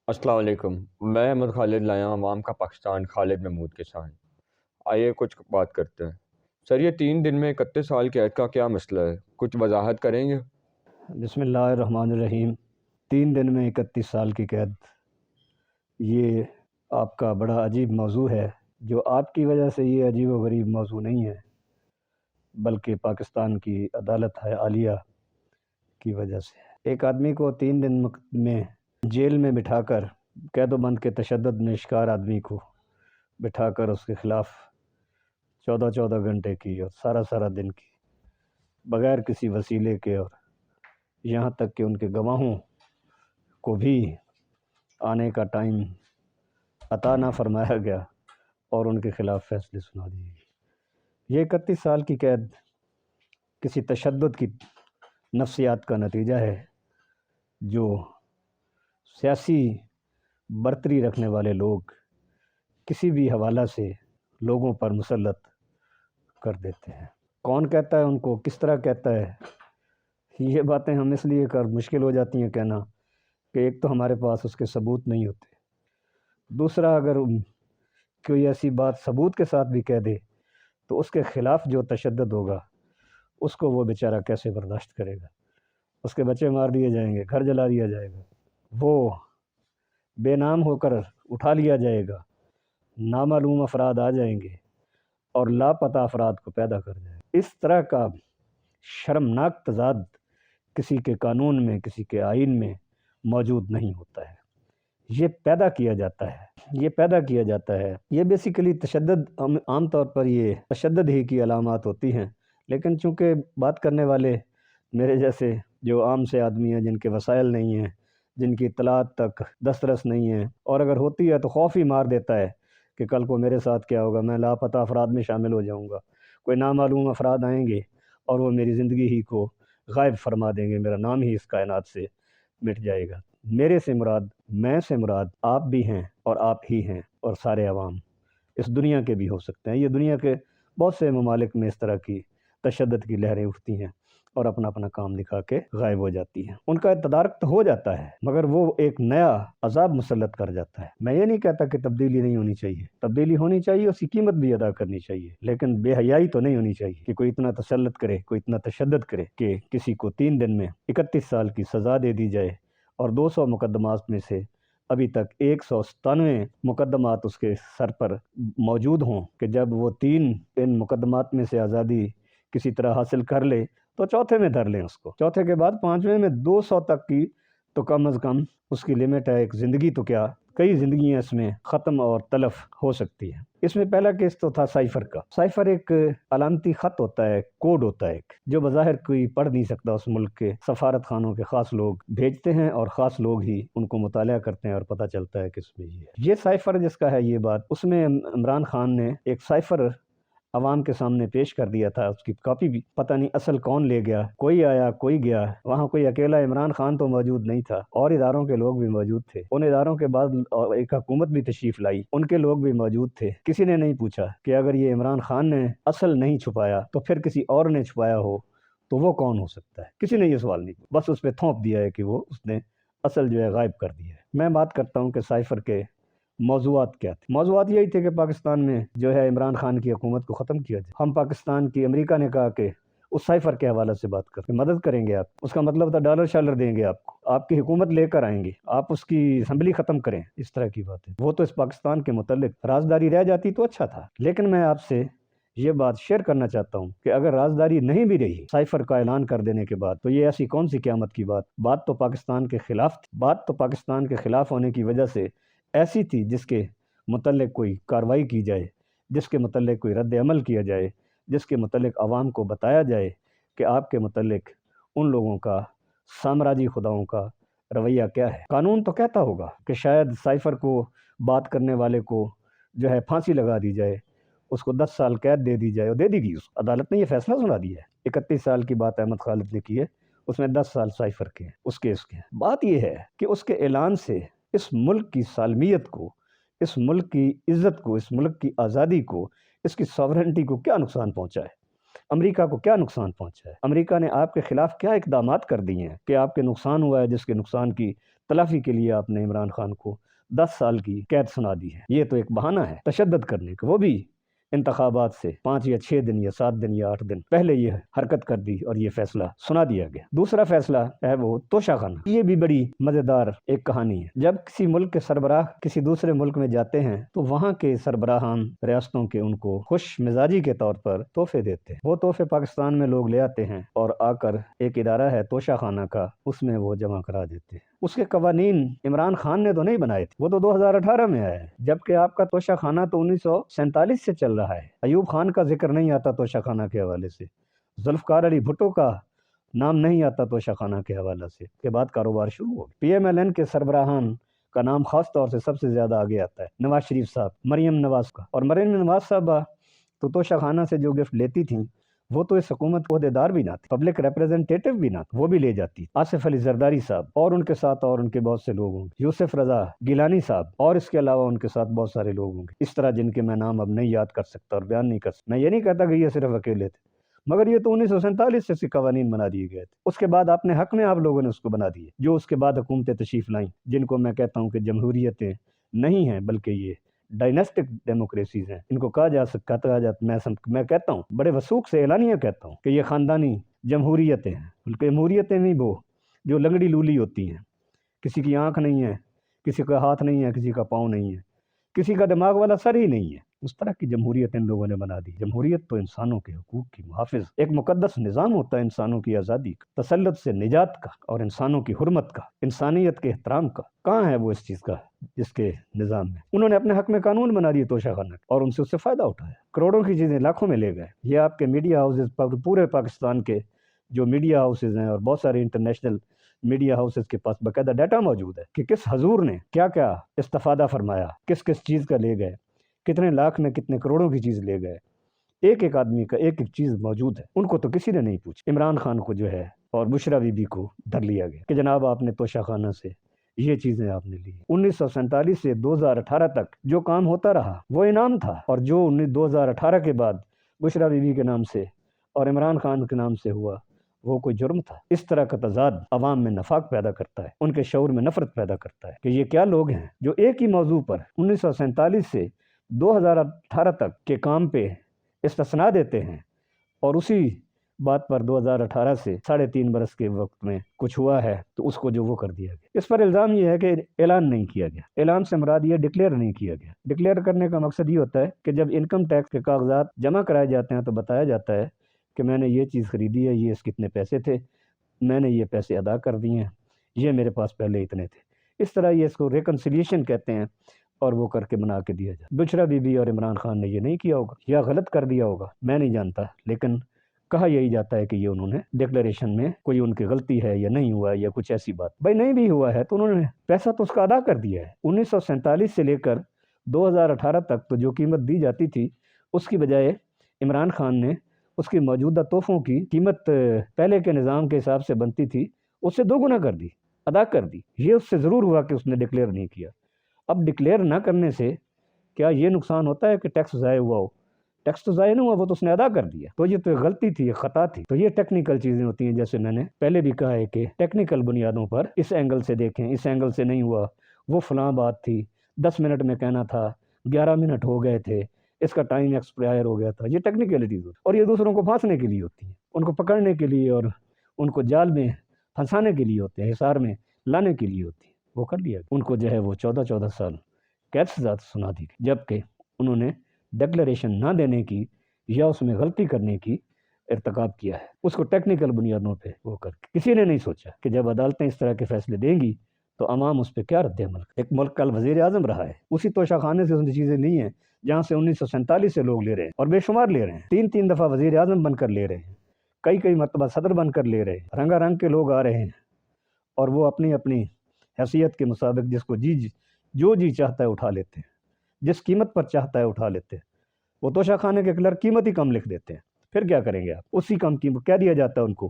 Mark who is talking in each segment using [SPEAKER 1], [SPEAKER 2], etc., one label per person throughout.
[SPEAKER 1] السلام علیکم۔ میں احمد خالد لایا عوام کا پاکستان خالد محمود کے ساتھ۔ آئیے کچھ بات کرتے ہیں۔ سر، یہ 3 دن میں 31 سال قید کا کیا مسئلہ ہے؟ کچھ وضاحت کریں گے؟
[SPEAKER 2] بسم اللہ الرحمن الرحیم۔ 3 دن میں 31 سال کی قید، یہ آپ کا بڑا عجیب موضوع ہے، جو آپ کی وجہ سے یہ عجیب و غریب موضوع نہیں ہے، بلکہ پاکستان کی عدالت ہے عالیہ کی وجہ سے۔ ایک آدمی کو 3 دن میں جیل میں بٹھا کر، قید و بند کے تشدد میں شکار آدمی کو بٹھا کر اس کے خلاف 14 کی اور سارا دن کی، بغیر کسی وسیلے کے، اور یہاں تک کہ ان کے گواہوں کو بھی آنے کا ٹائم عطا نہ فرمایا گیا اور ان کے خلاف فیصلے سنا دیے گئے۔ یہ 31 سال کی قید کسی تشدد کی نفسیات کا نتیجہ ہے، جو سیاسی برتری رکھنے والے لوگ کسی بھی حوالہ سے لوگوں پر مسلط کر دیتے ہیں۔ کون کہتا ہے ان کو، کس طرح کہتا ہے، یہ باتیں ہم اس لیے مشکل ہو جاتی ہیں کہنا کہ ایک تو ہمارے پاس اس کے ثبوت نہیں ہوتے، دوسرا اگر کوئی ایسی بات ثبوت کے ساتھ بھی کہہ دے تو اس کے خلاف جو تشدد ہوگا اس کو وہ بیچارہ کیسے برداشت کرے گا۔ اس کے بچے مار دیے جائیں گے، گھر جلا دیا جائے گا، وہ بے نام ہو کر اٹھا لیا جائے گا، نامعلوم افراد آ جائیں گے اور لاپتہ افراد کو پیدا کر جائے گا۔ اس طرح کا شرمناک تضاد کسی کے قانون میں، کسی کے آئین میں موجود نہیں ہوتا ہے۔ یہ پیدا کیا جاتا ہے۔ یہ بیسیکلی تشدد، عام طور پر یہ تشدد ہی کی علامات ہوتی ہیں، لیکن چونکہ بات کرنے والے میرے جیسے جو عام سے آدمی ہیں، جن کے وسائل نہیں ہیں، جن کی اطلاعات تک دسترس نہیں ہے، اور اگر ہوتی ہے تو خوف ہی مار دیتا ہے کہ کل کو میرے ساتھ کیا ہوگا، میں لاپتہ افراد میں شامل ہو جاؤں گا، کوئی نامعلوم افراد آئیں گے اور وہ میری زندگی ہی کو غائب فرما دیں گے، میرا نام ہی اس کائنات سے مٹ جائے گا۔ میرے سے مراد، میں سے مراد آپ بھی ہیں اور آپ ہی ہیں، اور سارے عوام اس دنیا کے بھی ہو سکتے ہیں۔ یہ دنیا کے بہت سے ممالک میں اس طرح کی تشدد کی لہریں اٹھتی ہیں اور اپنا اپنا کام دکھا کے غائب ہو جاتی ہیں۔ ان کا تدارک تو ہو جاتا ہے، مگر وہ ایک نیا عذاب مسلط کر جاتا ہے۔ میں یہ نہیں کہتا کہ تبدیلی نہیں ہونی چاہیے، تبدیلی ہونی چاہیے، اس کی قیمت بھی ادا کرنی چاہیے، لیکن بے حیائی تو نہیں ہونی چاہیے کہ کوئی اتنا تسلط کرے، کوئی اتنا تشدد کرے کہ کسی کو 3 دن میں 31 سال کی سزا دے دی جائے، اور 200 مقدمات میں سے ابھی تک 197 مقدمات اس کے سر پر موجود ہوں، کہ جب وہ ان مقدمات میں سے آزادی کسی طرح حاصل کر لے تو چوتھے میں دھر لیں اس کو، چوتھے کے بعد 5ویں میں 200 تک کی تو کم از کم اس کی لمٹ ہے۔ ایک زندگی تو کیا، کئی زندگیاں اس میں ختم اور تلف ہو سکتی ہیں۔ اس میں پہلا کیس تو تھا سائفر کا۔ سائفر ایک علامتی خط ہوتا ہے، کوڈ ہوتا ہے، جو بظاہر کوئی پڑھ نہیں سکتا، اس ملک کے سفارت خانوں کے خاص لوگ بھیجتے ہیں اور خاص لوگ ہی ان کو مطالعہ کرتے ہیں اور پتہ چلتا ہے کہ اس میں یہ سائفر جس کا ہے، یہ بات اس میں عمران خان نے ایک سائفر عوام کے سامنے پیش کر دیا تھا، اس کی کاپی بھی پتہ نہیں اصل کون لے گیا، کوئی آیا کوئی گیا، وہاں کوئی اکیلا عمران خان تو موجود نہیں تھا، اور اداروں کے لوگ بھی موجود تھے، ان اداروں کے بعد ایک حکومت بھی تشریف لائی، ان کے لوگ بھی موجود تھے۔ کسی نے نہیں پوچھا کہ اگر یہ عمران خان نے اصل نہیں چھپایا تو پھر کسی اور نے چھپایا ہو تو وہ کون ہو سکتا ہے، کسی نے یہ سوال نہیں، بس اس پہ تھوپ دیا ہے کہ وہ اس نے اصل جو ہے غائب کر دیا ہے۔ میں بات کرتا ہوں کہ سائفر کے موضوعات کیا تھے۔ موضوعات یہی تھے کہ پاکستان میں جو ہے عمران خان کی حکومت کو ختم کیا جائے۔ ہم پاکستان کی، امریکہ نے کہا کہ اس سائفر کے حوالے سے بات کریں، مدد کریں گے آپ، اس کا مطلب تھا ڈالر شالر دیں گے آپ کو، آپ کی حکومت لے کر آئیں گے، آپ اس کی اسمبلی ختم کریں، اس طرح کی بات ہے۔ وہ تو اس پاکستان کے متعلق رازداری رہ جاتی تو اچھا تھا، لیکن میں آپ سے یہ بات شیئر کرنا چاہتا ہوں کہ اگر رازداری نہیں بھی رہی سائفر کا اعلان کر دینے کے بعد، تو یہ ایسی کون سی قیامت کی بات تو پاکستان کے خلاف تھی، بات تو پاکستان کے خلاف ہونے کی وجہ سے ایسی تھی جس کے متعلق کوئی کارروائی کی جائے، جس کے متعلق کوئی رد عمل کیا جائے، جس کے متعلق عوام کو بتایا جائے کہ آپ کے متعلق ان لوگوں کا، سامراجی خداؤں کا رویہ کیا ہے۔ قانون تو کہتا ہوگا کہ شاید سائفر کو، بات کرنے والے کو جو ہے پھانسی لگا دی جائے، اس کو 10 سال قید دے دی جائے، اور دے دی گئی، اس عدالت نے یہ فیصلہ سنا دیا ہے۔ 31 سال کی بات احمد خالد نے کی ہے، اس میں 10 سال سائفر کے ہیں، اس کیس کے ہیں۔ بات یہ ہے کہ اس کے اعلان سے اس ملک کی سالمیت کو، اس ملک کی عزت کو، اس ملک کی آزادی کو، اس کی ساورنٹی کو کیا نقصان پہنچا ہے، امریکہ کو کیا نقصان پہنچا ہے، امریکہ نے آپ کے خلاف کیا اقدامات کر دیے ہیں کہ آپ کے نقصان ہوا ہے، جس کے نقصان کی तलाफी के लिए आपने इमरान खान को 10 साल की कैद सुना दी है। ये तो एक बहाना है तशद्दुद करने का, वो भी इंतखाबात से 5 या 6 दिन या 7 दिन या 8 दिन पहले ये हरकत कर दी और ये फैसला सुना दिया गया। दूसरा फैसला है वो तोशाखाना। ये भी बड़ी मज़ेदार एक कहानी है। जब किसी मुल्क के सरबराह किसी दूसरे मुल्क में जाते हैं तो वहाँ के सरबराहान रियासतों के उनको खुश मिजाजी के तौर पर तोहफे देते हैं। वो तोहफे पाकिस्तान में लोग ले आते हैं और आकर एक इदारा है तोशाखाना का, उसमें वो जमा करा देते हैं। उसके कवानीन इमरान खान ने तो नहीं बनाए थे, वो तो 2018 में आया है, जबकि आपका तोशाखाना तो 1947 से चल रहा है। अयूब खान का जिक्र नहीं आता तोशाखाना के हवाले से, जुल्फ़कार अली भुट्टो का नाम नहीं आता तोशाखाना के हवाले से। के बाद कारोबार शुरू हो गया। PMLN के सरबराहान का नाम खास तौर से सबसे ज़्यादा आगे आता है, नवाज शरीफ साहब, मरियम नवाज का। और मरियम नवाज साहबा तो तोशाखाना से जो गिफ्ट लेती थीं वो तो इस हुकूमत के ओहदेदार भी ना थे, पब्लिक रिप्रेजेंटेटिव भी ना थे, वो भी ले जाती। आसिफ अली जरदारी साहब और उनके साथ और उनके बहुत से लोग होंगे, यूसुफ रजा गिलानी साहब और इसके अलावा उनके साथ बहुत सारे लोग होंगे, इस तरह जिनके मैं नाम अब नहीं याद कर सकता और बयान नहीं कर सकता। मैं ये नहीं कहता कि ये सिर्फ अकेले थे, मगर ये तो 1947 से कवानीन बना दिए गए थे। उसके बाद अपने हक में आप लोगों ने उसको बना दिए, जो उसके बाद हुकूमतें तशरीफ लाईं, जिनको मैं कहता हूँ कि जमहूरियतें नहीं हैं बल्कि ये डायनेस्टिक डेमोक्रेसीज हैं। इनको कहा जा सकता मैं कहता हूँ, बड़े वसूख से एलानिया कहता हूँ कि ये ख़ानदानी जमहूरियतें हैं। बल्कि जमहूरियतें नहीं वो जो लंगड़ी लूली होती हैं, किसी की आँख नहीं है, किसी का हाथ नहीं है, किसी का पाँव नहीं है, किसी का दिमाग वाला सर ही नहीं है, उस तरह की जमहूरियत इन लोगों ने बना दी। जमहूरियत तो इंसानों के हकूक़ की मुहाफ़िज़, एक मुक़द्दस निज़ाम होता है इंसानों की आज़ादी का, तसल्लुत से निजात का और इंसानों की हुर्मत का, इंसानियत के एहतराम का। कहाँ है वो इस चीज़ का जिसके निज़ाम में उन्होंने अपने हक में कानून बना दिए तोशाखाना और उनसे उससे फ़ायदा उठाया। करोड़ों की चीज़ें लाखों में ले गए। ये आपके मीडिया हाउसेज़ पूरे पाकिस्तान के जो मीडिया हाउसेज़ हैं और बहुत सारे इंटरनेशनल मीडिया हाउसेज़ के पास बाकायदा डाटा मौजूद है कि किस हजूर ने क्या क्या इस्तिफ़ादा फरमाया, किस किस चीज़ का ले गए, कितने लाख में कितने करोड़ों की चीज़ ले गए। एक एक आदमी का एक एक चीज़ मौजूद है। उनको तो किसी ने नहीं पूछा। इमरान खान को जो है और बुशरा बीबी को धर लिया गया कि जनाब आपने तोशाखाना से ये चीज़ें आपने ली। 1947 से 2018 तक जो काम होता रहा वो इनाम था, और जो 2018 के बाद बुशरा बीबी के नाम से और इमरान खान के नाम से हुआ वो कोई जुर्म था। इस तरह का तजाद अवाम में नफाक पैदा करता है, उनके शऊर में नफरत पैदा करता है कि ये क्या लोग हैं जो एक ही मौजू पर 1947 से 2018 तक के काम पे इस्तिस्ना देते हैं और उसी बात पर 2018 से 3.5 बरस के वक्त में कुछ हुआ है तो उसको जो वो कर दिया गया। इस पर इल्ज़ाम ये है कि ऐलान नहीं किया गया। ऐलान से मुराद ये डिक्लेयर नहीं किया गया। डिक्लेयर करने का मकसद ये होता है कि जब इनकम टैक्स के कागजात जमा कराए जाते हैं तो बताया जाता है कि मैंने ये चीज़ ख़रीदी है, ये इसके कितने पैसे थे, मैंने ये पैसे अदा कर दिए हैं, ये मेरे पास पहले इतने थे। इस तरह ये इसको रिकन्सिलिएशन कहते हैं और वो करके बना के दिया जाए। बुशरा बीबी और इमरान खान ने ये नहीं किया होगा या गलत कर दिया होगा, मैं नहीं जानता, लेकिन कहा यही जाता है कि ये उन्होंने डिक्लेरेशन में कोई उनकी गलती है या नहीं हुआ या कुछ ऐसी बात। भाई नहीं भी हुआ है तो उन्होंने पैसा तो उसका अदा कर दिया है। 1947 से लेकर 2018 तक तो जो कीमत दी जाती थी उसकी बजाय इमरान खान ने उसकी मौजूदा तोहफ़ों की कीमत पहले के निज़ाम के हिसाब से बनती थी उससे 2 गुना कर दी, अदा कर दी। ये उससे ज़रूर हुआ कि उसने डिक्लेयर नहीं किया। अब डिक्लेयर ना करने से क्या ये नुकसान होता है कि टैक्स ज़ाया हुआ हो? टैक्स तो ज़ाया नहीं हुआ, वो तो उसने अदा कर दिया। तो ये तो गलती थी, ये ख़ता थी। तो ये टेक्निकल चीज़ें होती हैं, जैसे मैंने पहले भी कहा है कि टेक्निकल बुनियादों पर इस एंगल से देखें, इस एंगल से नहीं हुआ, वो फ़लाँ बात थी, 10 मिनट में कहना था, 11 मिनट हो गए थे, इसका टाइम एक्सपायर हो गया था। ये टेक्निकलिटीज़ होती, और ये दूसरों को फांसने के लिए होती हैं, उनको पकड़ने के लिए और उनको जाल में फंसाने के लिए होते हैं, हिसार में लाने के लिए होती है। वो कर लिया। उनको जो है वो 14-14 साल कैद सज़ा सुना दी, जबकि उन्होंने डिक्लेरेशन ना देने की या उसमें गलती करने की इर्तिकाब किया है। उसको टेक्निकल बुनियादों पे वो करके किसी ने नहीं सोचा कि जब अदालतें इस तरह के फैसले देंगी तो अवाम उस पर क्या रद्द-ए-अमल। एक मुल्क कल वज़ीर आज़म रहा है, उसी तोशाखाने से उसने चीज़ें ली हैं जहाँ से 1947 से लोग ले रहे हैं और बेशुमार ले रहे हैं। 3-3 दफ़ा वज़ीर आज़म बनकर ले रहे हैं, कई मरतबा सदर बनकर ले रहे हैं। रंगारंग के लोग आ रहे हैं और वो अपनी अपनी हैसियत के मुताबिक जिसको जो जी चाहता है उठा लेते हैं, जिस कीमत पर चाहता है उठा लेते हैं। वो तोशाखाने के क्लर्क कीमत ही कम लिख देते हैं, फिर क्या करेंगे आप? उसी कम कीमत कह दिया जाता है उनको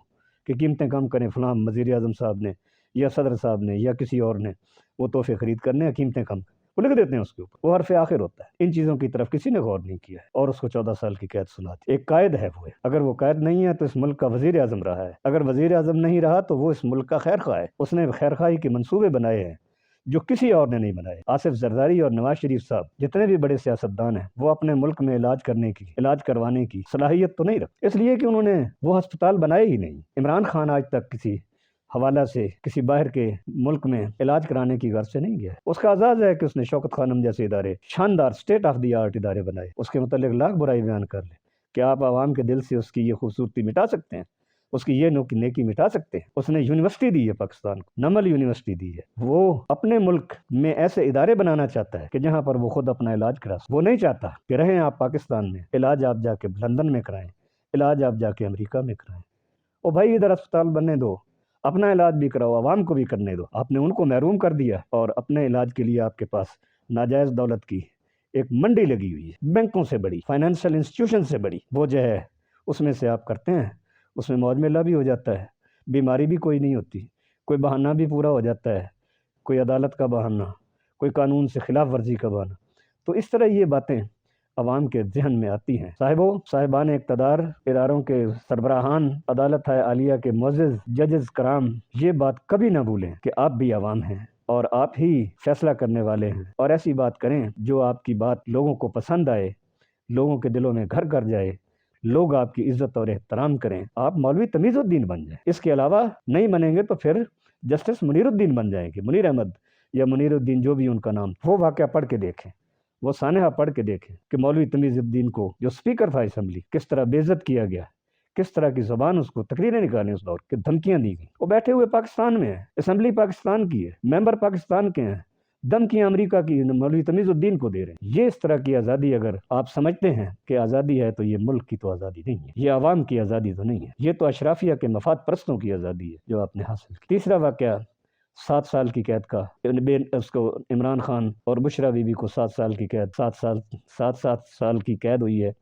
[SPEAKER 2] कि कीमतें कम करें, फलां वज़ीर आज़म साहब ने या सदर साहब ने या किसी और ने वो तोहफे ख़रीद करने हैं, कीमतें कम। वो लिख देते हैं उसके ऊपर, वो हरफ आखिर होता है। इन चीज़ों की तरफ किसी ने गौर नहीं किया है और उसको 14 साल की कैद सुना दी। एक कायद है वो, अगर वो कायद नहीं है तो इस मुल्क का वजीर आज़म रहा है, अगर वजीर आज़म नहीं रहा तो वो इस मुल्क का खैर ख्वाह है। उसने खैर ख्वाही के मंसूबे बनाए हैं जो किसी और ने नहीं बनाए। आसिफ जरदारी और नवाज शरीफ साहब जितने भी बड़े सियासतदान हैं वो अपने मुल्क में इलाज करवाने की सलाहियत तो नहीं रखते, इसलिए कि उन्होंने वो अस्पताल बनाए ही नहीं। इमरान खान आज तक किसी हवाला से किसी बाहर के मुल्क में इलाज कराने की गर्ज से नहीं गया है। उसका आज़ाद है कि उसने शौकत खानम जैसे इदारे, शानदार स्टेट ऑफ द आर्ट इदारे बनाए, उसके मतलब लाख बुराई बयान कर ले कि आप आवाम के दिल से उसकी ये खूबसूरती मिटा सकते हैं, उसकी ये नेकी मिटा सकते हैं। उसने यूनिवर्सिटी दी है पाकिस्तान को, नमल यूनिवर्सिटी दी है। वो अपने मुल्क में ऐसे इदारे बनाना चाहता है कि जहाँ पर वो खुद अपना इलाज करा सके। वो नहीं चाहता कि रहें आप पाकिस्तान में, इलाज आप जाके लंदन में कराएं, इलाज आप जाके अमेरिका में कराएं। ओ भाई, इधर अस्पताल बनने दो, अपना इलाज भी कराओ, आवाम को भी करने दो। आपने उनको महरूम कर दिया और अपने इलाज के लिए आपके पास नाजायज़ दौलत की एक मंडी लगी हुई है, बैंकों से बड़ी, फाइनेंशियल इंस्टीट्यूशन से बड़ी। वो जो है उसमें से आप करते हैं, उसमें मौज मेला भी हो जाता है, बीमारी भी कोई नहीं होती, कोई बहाना भी पूरा हो जाता है, कोई अदालत का बहाना, कोई कानून से खिलाफ वर्जी का बहाना। तो इस तरह ये बातें अवाम के जहन में आती हैं। साहिबान इक़्तिदार, इदारों के सरबराहान, अदालत है आलिया के मुअज़्ज़िज़ जजेस कराम, ये बात कभी ना भूलें कि आप भी अवाम हैं और आप ही फैसला करने वाले हैं। और ऐसी बात करें जो आपकी बात लोगों को पसंद आए, लोगों के दिलों में घर कर जाए, लोग आपकी इज्जत और एहतराम करें। आप मौलवी तमीज़ुद्दीन बन जाएं। इसके अलावा नहीं बनेंगे तो फिर जस्टिस मुनीरुद्दीन बन जाएंगे, मुनीर अहमद या मुनीरुद्दीन, जो भी उनका नाम। वो वाक़या पढ़ के देखें, वो सानहा पढ़ के देखें कि मौलवी तमीज़ुद्दीन को, जो स्पीकर था असेंबली, किस तरह बेइज्जत किया गया, किस तरह की ज़बान उसको, तकरीरें निकालें उस दौर की, धमकियाँ दी गई। वो बैठे हुए पाकिस्तान में है, असेंबली पाकिस्तान की है, मेंबर पाकिस्तान के हैं, धमकियाँ अमेरिका की मौलवी तमीज़ुद्दीन को दे रहे हैं। ये इस तरह की आज़ादी अगर आप समझते हैं कि आज़ादी है तो ये मुल्क की तो आज़ादी नहीं है, ये आवाम की आज़ादी तो नहीं है, ये तो अशराफिया के मफाद परस्तों की आज़ादी है जो आपने हासिल की। तीसरा वाक़या 7 साल की कैद का, उसको इमरान खान और बुशरा बीबी को 7 साल की कैद, 7 साल की कैद हुई है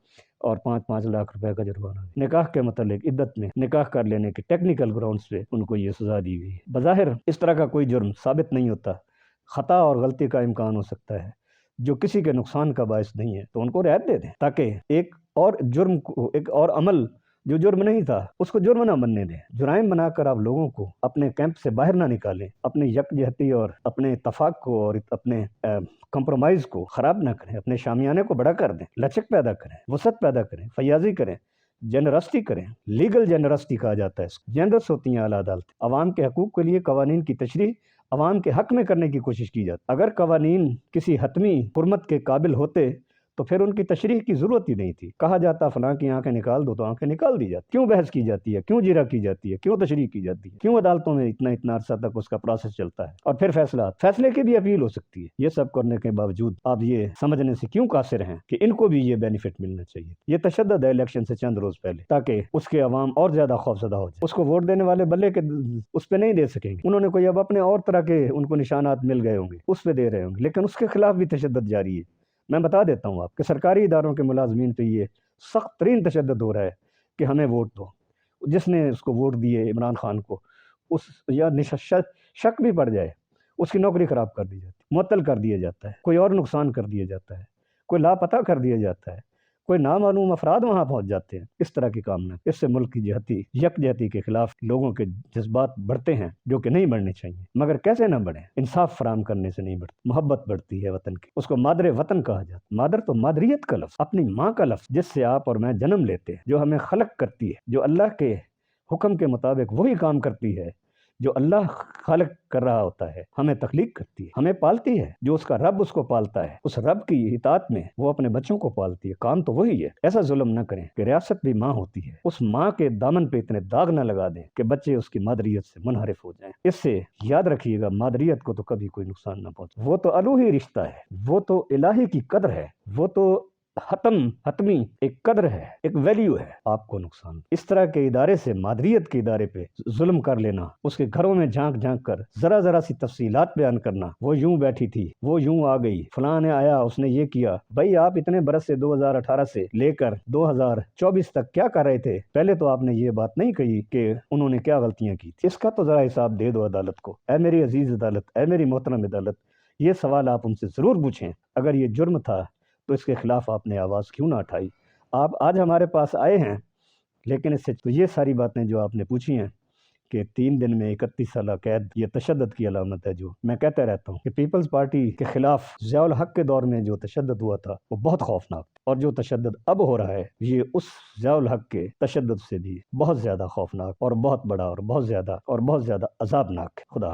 [SPEAKER 2] और 5-5 लाख रुपए का जुर्माना। निकाह के मतलब इद्दत में निकाह कर लेने के टेक्निकल ग्राउंड्स पे उनको ये सज़ा दी हुई है। बज़ाहिर इस तरह का कोई जुर्म साबित नहीं होता, ख़ता और गलती का इम्कान हो सकता है जो किसी के नुकसान का बायस नहीं है, तो उनको रियायत दे दें ताकि एक और जुर्म को, एक और अमल जो जुर्म नहीं था उसको जुर्म ना बनने दें। जुराइम बनाकर आप लोगों को अपने कैंप से बाहर ना निकालें, अपनी यकजहती और अपने इत्तफाक को और अपने कंप्रोमाइज़ को ख़राब ना करें, अपने शामियाने को बड़ा कर दें, लचक पैदा करें, वसत पैदा करें, फयाजी करें, जनरसिटी करें। लीगल जनरसिटी कहा जाता है इसको। जनरस होती हैं आला अदालतें। अवाम के हकूक़ के लिए कवानीन की तशरीह अवाम के हक़ में करने की कोशिश की जाती। अगर कवानीन किसी हतमी हुर्मत के काबिल होते तो फिर उनकी तशरीह की ज़रूरत ही नहीं थी। कहा जाता फलां की आंखें निकाल दो तो आंखें निकाल दी जाती। क्यों बहस की जाती है, क्यों जिरा की जाती है, क्यों तशरीह की जाती है, क्यों अदालतों में इतना अरसा तक उसका प्रोसेस चलता है और फिर फैसले की भी अपील हो सकती है। ये सब करने के बावजूद आप ये समझने से क्यों कासिर हैं कि इनको भी ये बेनिफिट मिलना चाहिए। ये तशद्दुद है इलेक्शन से चंद रोज पहले, ताकि उसके अवाम और ज्यादा खौफजदा हो जाए। उसको वोट देने वाले बल्ले के उस पर नहीं दे सकेंगे, उन्होंने कोई अब अपने और तरह के उनको निशानात मिल गए होंगे, उस पर दे रहे होंगे, लेकिन उसके खिलाफ भी तशद्दुद जारी है। मैं बता देता हूँ आपके सरकारी इदारों के मुलाजमीन पे ये सख्त तरीन तशद्दुद हो रहा है कि हमें वोट दो। जिसने उसको वोट दिए इमरान खान को, उस या शक भी पड़ जाए, उसकी नौकरी ख़राब कर दी जाती है, मुअत्तल कर दिया जाता है, कोई और नुकसान कर दिया जाता है, कोई लापता कर दिया जाता है, कोई नामालूम अफराद वहाँ पहुँच जाते हैं। इस तरह की कामना, इससे मुल्क की यकजहती के खिलाफ लोगों के जज्बात बढ़ते हैं जो कि नहीं बढ़ने चाहिए। मगर कैसे ना बढ़े, इंसाफ फराम करने से नहीं बढ़ती, मोहब्बत बढ़ती है वतन की। उसको मादर वतन कहा जाता है। मादर तो मादरियत का लफ्ज़, अपनी माँ का लफ्ज़, जिससे आप और मैं जन्म लेते हैं, जो हमें खलक करती है, जो अल्लाह के हुक्म के मुताबिक वही काम करती है जो अल्लाह खालिक कर रहा होता है, हमें तख्लीक करती है, हमें पालती है, जो उसका रब उसको पालता है, उस रब की इताअत में वो अपने बच्चों को पालती है। काम तो वही है। ऐसा जुल्म न करें कि रियासत भी माँ होती है, उस माँ के दामन पे इतने दाग न लगा दें कि बच्चे उसकी मादरियत से मुनहरिफ हो जाएं। इससे याद रखिएगा, मादरियत को तो कभी कोई नुकसान न पहुंचे। वो तो अलूही रिश्ता है, वो तो इलाही की कदर है, वो तो हतमी एक कदर है, एक वैल्यू है। आपको नुकसान इस तरह के इदारे से, मादरियत के इदारे पे जुल्म कर लेना, उसके घरों में झांक कर जरा सी तफसीलात बयान करना, वो यूं बैठी थी, वो यूं आ गई, फलां ने आया, उसने ये किया। भाई आप इतने बरस से 2018 से लेकर 2024 तक क्या कर रहे थे? पहले तो आपने ये बात नहीं कही कि उन्होंने क्या गलतियां की थी। इसका तो जरा हिसाब दे दो अदालत को। ऐ मेरी अजीज अदालत, ऐ मेरी मोहतरम अदालत, یہ سوال آپ ان سے ضرور پوچھیں، اگر یہ جرم تھا تو اس کے خلاف آپ نے آواز کیوں نہ اٹھائی؟ آپ آج ہمارے پاس آئے ہیں، لیکن اس سے تو یہ ساری باتیں جو آپ نے پوچھی ہیں کہ 3 دن میں 31 سالہ قید، یہ تشدد کی علامت ہے۔ جو میں کہتا رہتا ہوں کہ پیپلز پارٹی کے خلاف ضیاء الحق کے دور میں جو تشدد ہوا تھا وہ بہت خوفناک تھا، اور جو تشدد اب ہو رہا ہے یہ اس ضیاء الحق کے تشدد سے بھی بہت زیادہ خوفناک اور بہت بڑا اور بہت زیادہ عذابناک ہے۔ خدا حافظ۔